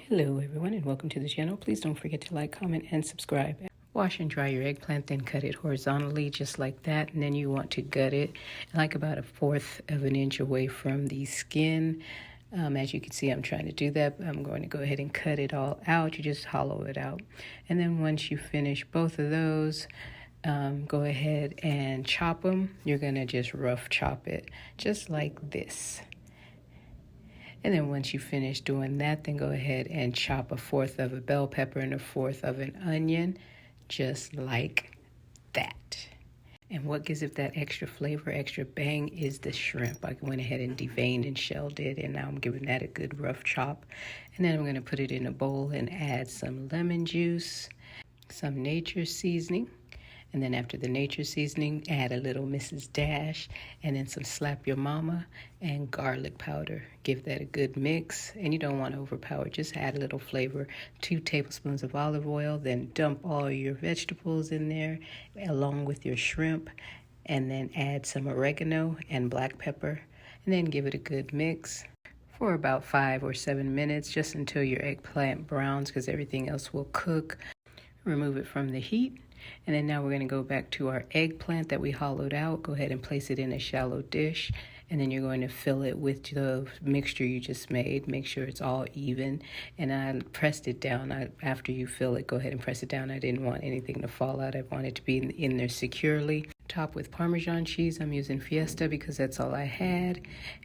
Hello everyone and welcome to the channel. Please don't forget to like, comment, and subscribe. Wash and dry your eggplant, then cut it horizontally just like that, and then you want to gut it like about 1/4 of an inch away from the skin. As you can see, I'm trying to do that. I'm going to go ahead and cut it all out. You just hollow it out. And then once you finish both of those, go ahead and chop them. You're going to just rough chop it just like this. And then once you finish doing that, then go ahead and chop 1/4 of a bell pepper and 1/4 of an onion, just like that. And what gives it that extra flavor, extra bang, is the shrimp. I went ahead and deveined and shelled it, and now I'm giving that a good rough chop. And then I'm going to put it in a bowl and add some lemon juice, some nature seasoning. And then after the nature seasoning, add a little Mrs. Dash, and then some Slap Your Mama and garlic powder. Give that a good mix, and you don't want to overpower. Just add a little flavor. 2 tablespoons of olive oil, then dump all your vegetables in there along with your shrimp, and then add some oregano and black pepper, and then give it a good mix for about 5 or 7 minutes, just until your eggplant browns, because everything else will cook. Remove it from the heat. And then now we're going to go back to our eggplant that we hollowed out. Go ahead and place it in a shallow dish. And then you're going to fill it with the mixture you just made. Make sure it's all even. And I pressed it down. After you fill it, go ahead and press it down. I didn't want anything to fall out. I want it to be in there securely. Top with Parmesan cheese. I'm using Fiesta because that's all I had.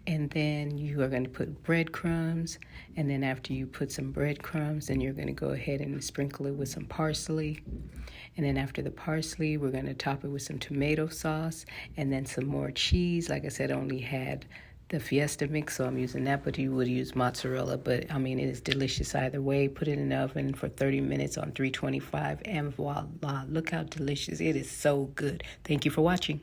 And then you are going to put breadcrumbs. And then after you put some breadcrumbs, then you're going to go ahead and sprinkle it with some parsley. And then after the parsley, we're going to top it with some tomato sauce and then some more cheese. Like I said, I only had the Fiesta mix, so I'm using that, but you would use mozzarella. But I mean, it is delicious either way. Put it in the oven for 30 minutes on 325, and voila, look how delicious. It is so good. Thank you for watching.